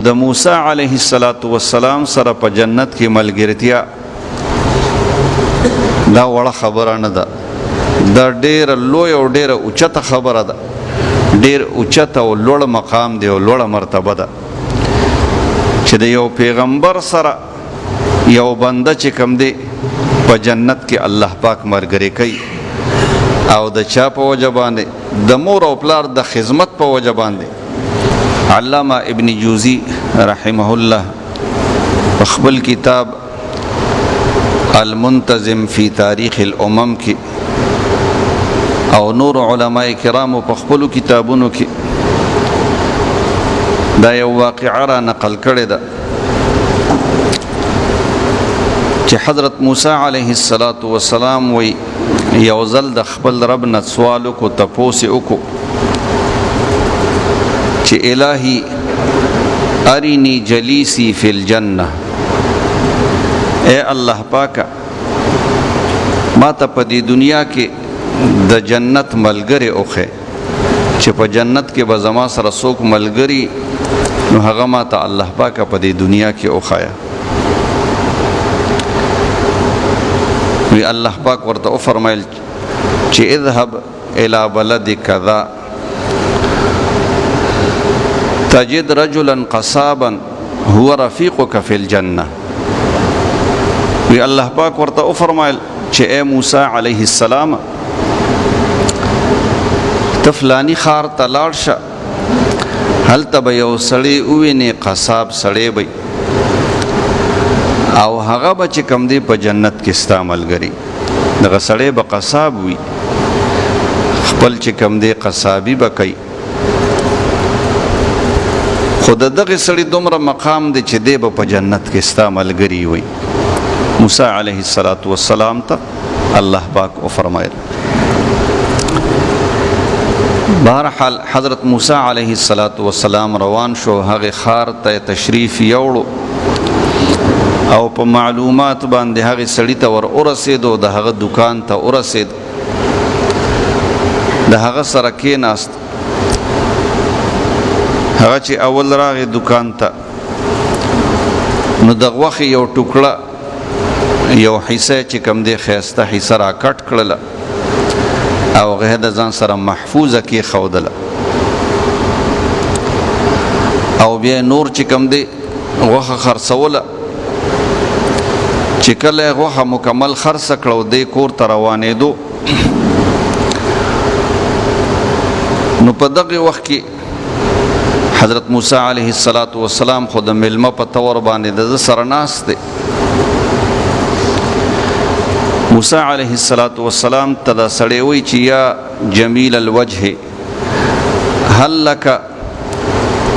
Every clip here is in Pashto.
د موسی علیه السلام سره په جنت کې ملګرتیا دا وړه خبره نه ده، دا ډېره لوی او ډېره اوچته خبره ده، ډېر اوچته او لوړ مقام دی او لوړه مرتبه ده چې د یو پیغمبر سره یو بنده چې کوم دی په جنت کې الله پاک مرګري کوي او د چا په وجه باندې؟ د مور او پلار د خدمت په وجه باندې. علامه ابن جوزی رحمه الله خپل کتاب المنتظم فی تاریخ الامم کی او نور علماء کرام په خپل کتابونو کې دا یو واقعه را نقل کړی ده چې حضرت موسی علیه السلام وی یو ځل د خپل رب نه سوال وکړو، تپوس یې وکړو چې الهی ارینی جلیسی فی الجنه، اے الله پاکه ما ته په دې دنیا کې د جنت ملګری اوخه چې په جنت کې به زما سره څوک ملګری نو هغه ما ته الله پاکه په دې دنیا کې اوخایا. وی الله پاک ورته فرمایل چې اذهب الى بلد کذا تجد رجلا قصابا هو رفیقك فی الجنه. وی الله پاک ورته فرمایل چې اے موسی علیه السلام تفلانی خار تلاړ شه، هلته به یو سړی ووینې، قصاب سړی به او هغه به چې کوم دی په جنت کې ستا ملګری. دغه سړی به قصاب وي، خپل چې کوم دی قصابي به کوي، خو د دغه سړي دومره مقام دی چې دی به په جنت کې ستا ملګری وي. موسی علیه السلام ته الله پاک فرمایل. بهرحال حضرت موسی علیه السلام روان شو، هغه خار ته تشریف یوړو او په معلومات باندې هغه سړی ته ور ورسېدو، د هغه دکان ته ورسېد، د هغه سره کېناست. هغه چې اول راغی دکان ته نو د غوښې یو ټوکړه یو حصه چې کوم دی ښایسته حصه را کټ کړله او هغه د ځان سره محفوظه کې ښودله او بیا نور چې کوم دی غوښه خرڅوله. چې کله یې غوښه مکمل خرڅه کړه دی کور ته روانېدو نو په دغه وخت کې حضرت موسی علیه السلام خو د مېلمه په طور باندې د سره ناست دی. موسی علیه السلام ته دا سړی وی چې یا جمیل الوجه هل لک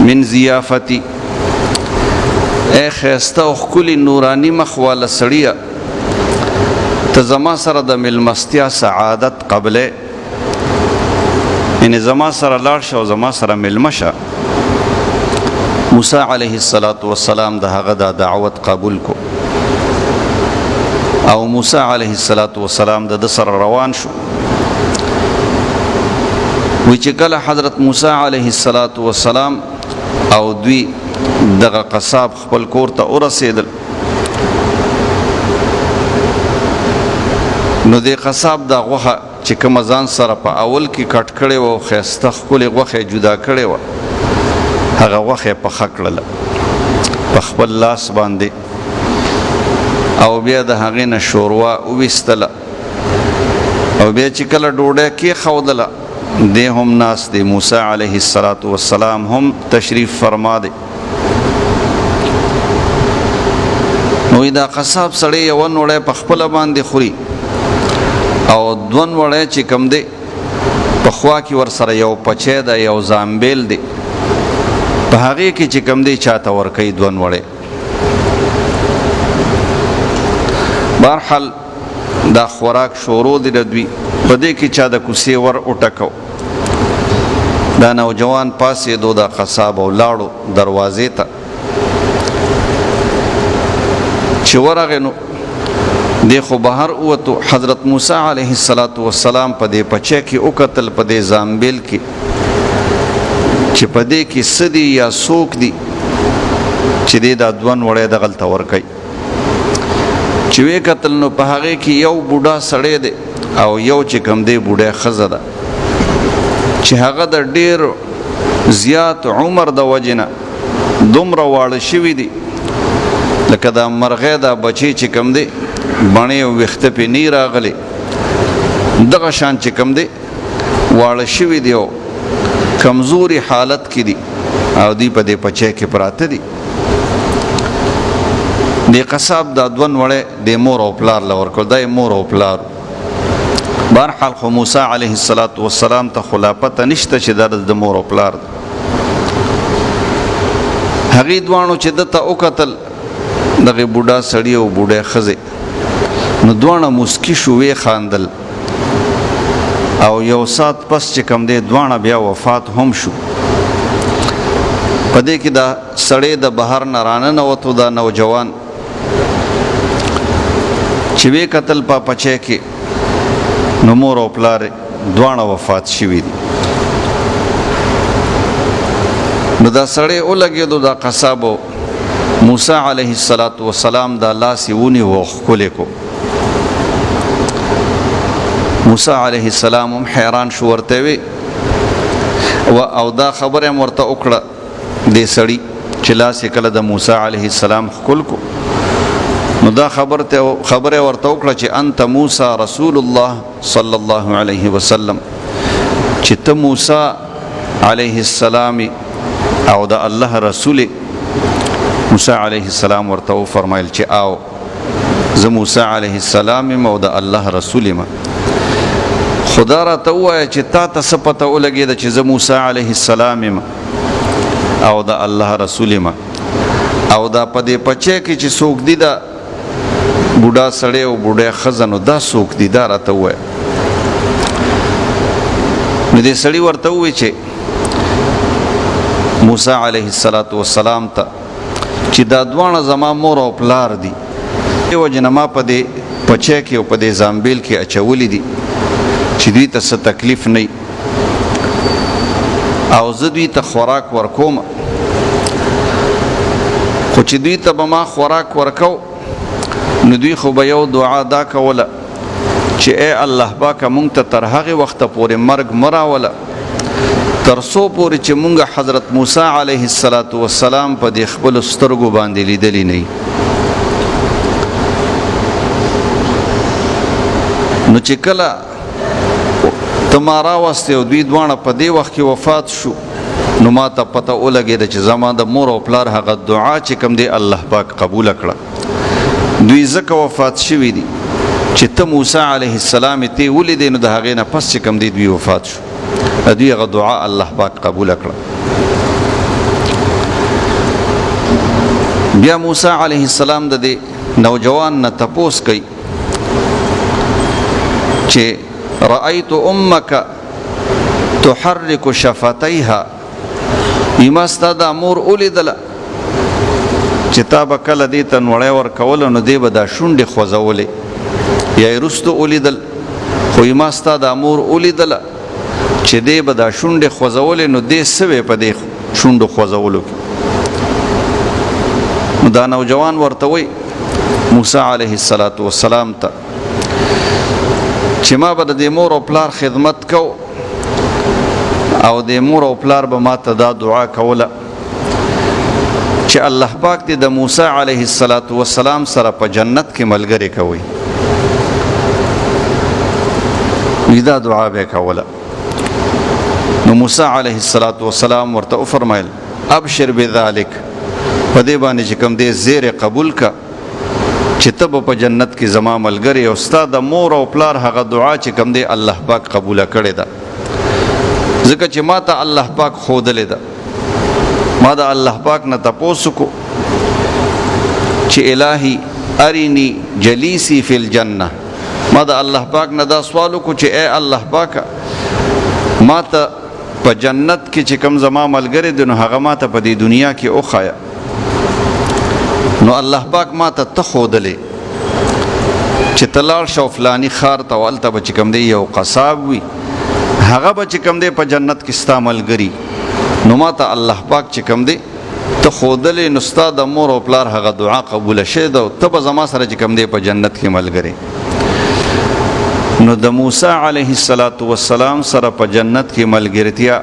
من ضیافتی، اے خیسته او ښکلي نوراني مخ واله سړیه ته زما سره د مېلمستیا سعادت قبلې، یعنې زما سره لاړ شه او زما سره مېلمه شه. موسی علیه السلام د هغه دا دعوت قبول کو او موسی علیه السلام د سره روان شو. وی چې کله حضرت موسی علیه السلام او دوی دغه قصاب خپل کور ته ورسېدل نو د قصاب دا غوښه چې کومه ځان سره په اول کې کټ کړې وه او ښایسته ښکلې غوښه جدا کړې وه هغه غوښه یې پخه کړله په خپل لاس باندې او بیا د هغې نه شوروا وویستله او بیا چې کله ډوډۍ کېښودله دی هم ناست دی، موسی علیه السلام هم تشریف فرما دی. نو دا قصاب سړی یو نوړی په خپله باندې خوري او دوه نوړی چې کوم دی په خوا کې ورسره یو پچی ده یو زامبیل دی، په هغې کې چې کوم دی چاته ورکوي دوه نوړی. بهرحال دا خوراک شروع دی د دوی، په دې کې چا د کوسې ور وټکو. دا نوجوان پاسېدو دا قصاب او لاړو دروازې ته. چې ورغی نو دی خو بهر ووتو، حضرت موسی علیه السلام په دې پچی کې وکتل، په دې زامبیل کې چې په دې کې څه دي یا څوک دي چې دی دا دوه وړی دغلته ورکوي. چې وی کتل نو په هغې کې یو بوډا سړی دی او یو چې کوم دی بوډۍ ښځه ده چې هغه د ډېر زیات عمر د وجې نه دومره واړه شوي دي لکه دا مرغۍ دا بچی چې کوم دی بڼې او ویښته پې نه راغلی دغه شان چې کوم دی واړه شوي دي او کمزوري حالت کې دي او دی په دې پچی کې پراته دي. دی قصاب دا دوه وړی د مور او پلار له ورکړل. دا یې مور او پلار. بهرحال خو موسی علیه السلام ته خو لا پته نشته چې دا د مور او پلار ده. هغې دواړو چې ده ته وکتل دغې بوډا سړي او بوډۍ ښځې نو دواړه مسکي شو ویې خاندل او یو ساعت پس چې کوم دی دواړه بیا وفات هم شو. په دې کې دا سړی د بهر نه راننوتو دا نوجوان چې ویې کتل په پچی کې نو مور او پلار دواړه وفات شوي دي. نو دا سړی ولګېدو دا قصابو موسی علیه السلام دا لاس یې ونیو او ښکلی کو. موسی علیه السلام هم حیران شو ورته وی او دا خبره هم ورته وکړه دې سړي چې لاس یې کله د موسی علیه السلام ښکل کو نو دا خبره ورته وکړه چې انت موسی رسول الله صلی الله علیه وسلم چې ته موسی علیه السلام او د الله رسول. موسی علیه السلام ورته وفرمایل چې آو زه موسی علیه السلام یم او د الله رسول یم. خدا راته ووایه چې تا ته څه پته ولګېده چې زه موسی علیه السلام یم او د الله رسول یم او دا په دې پچی کې چې څوک دي دا بوډا سړی او بوډۍ ښځه نو دا څوک دي دا راته ووایه. نو دې سړي ورته ووایي چې موسی علیه السلام ته چې دا دواړه زما مور او پلار دي دې وجې نه ما په دې پچی کې او په دې زامبیل کې اچولی دي چې دوی ته څه تکلیف نه وي او زه دوی ته خوراک ورکوم خو چې دوی ته به ما خوراک ورکو نو دوی خو به یو دعا دا کوله چې ای الله پاکه مونږ ته تر هغې وخته پورې مرګ مه راوله تر څو پورې چې مونږ حضرت موسی علیه السلام په دې خپلو سترګو باندې لیدلی نه وي. نو چې کله ته ما راوستې او دوی دواړه په دې وخت کې وفات شو نو ما ته پته ولګېده چې زما د مور او پلار هغه دعا چې کوم دی الله پاک قبوله کړه. دوی ځکه وفات شوي دي چې ته موسی علیه السلام ته ولیدې نو د هغې نه پس چې کوم دی دوی وفات شو دوی هغه دعا الله پاک قبوله کړه. بیا موسی علیه السلام د دې نوجوان نه تپوس کوي چې رأیت امک تحرک شفتیها ایما ستا دا مور ولیدله چې تا به کله دې ته نوړی ورکوله نو دې به دا شونډې خوځولې یا یې رستو ولیدل خو ایما ستا دا مور ولیدله چې دې به دا شونډې خوځولې نو دې څه وې په دې شونډو خوځولو کې. نو دا نوجوان ورته وی موسی علیه السلام ته چې ما به د دې مور او پلار خدمت کو او د مور او پلار به ما ته دا دعا کوله چې الله پاک دې د موسی علیه السلام سره په جنت کې ملګری کوي. دا دعا به کوله. نو موسی علیه السلام ورته وفرمایل ابشر بذلک په دې باندې چې کوم دې زیر قبول کا چې ته به په جنت کې زما ملګری او ستا د مور او پلار هغه دعا چې کوم دی الله پاک قبوله کړې ده ځکه چې ما ته الله پاک ښودلې ده. ما د الله پاک نه تپوس وکړو چې الهي ارینی جلیسی فی الجنه. ما د الله پاک نه دا سوال وکړو چې ای الله پاکه ما ته په جنت کې چې کوم زما ملګری دی نو هغه ما ته په دې دنیا کې وښایه. نو الله پاک ما ته ښودلې چې ته لاړ شه فلاني ښار ته او هلته به چې کوم دی یو قصاب وي هغه به چې کوم دی په جنت کې ستا ملګري. نو ما ته الله پاک چې کوم دی ته خودلې نو ستا د مور او پلار هغه دعا قبوله شوې ده، ته به زما سره چې کوم دی په جنت کې ملګری. نو د موسی علیه السلام سره په جنت کې ملګرتیا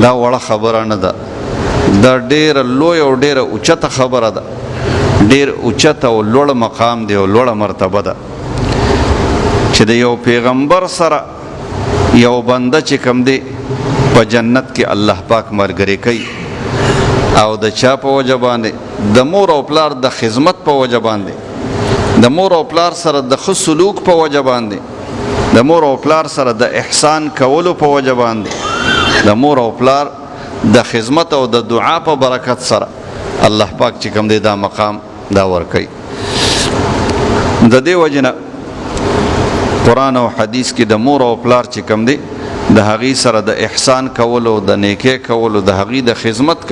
دا وړه خبره نه ده، دا ډېره لوی او ډېره اوچته خبره ده، ډېر اوچته او لوړ مقام دی او لوړه مرتبه ده چې د یو پیغمبر سره یو بنده چې کوم دی په جنت کې الله پاک ملګری کوي. او د چا په وجه باندې؟ د مور او پلار د خدمت په وجه باندې، د مور او پلار سره د ښه سلوک په وجه باندې، د مور او پلار سره د احسان کولو په وجه باندې، د مور او پلار د خدمت او د دعا په برکت سره الله پاک چې کوم دی دا مقام دا ورکوي. د دې وجه نه قرآن او حدیث کې د مور او پلار چې کوم دی د هغې سره د احسان کولو، د نیکۍ کولو، د هغې د خدمت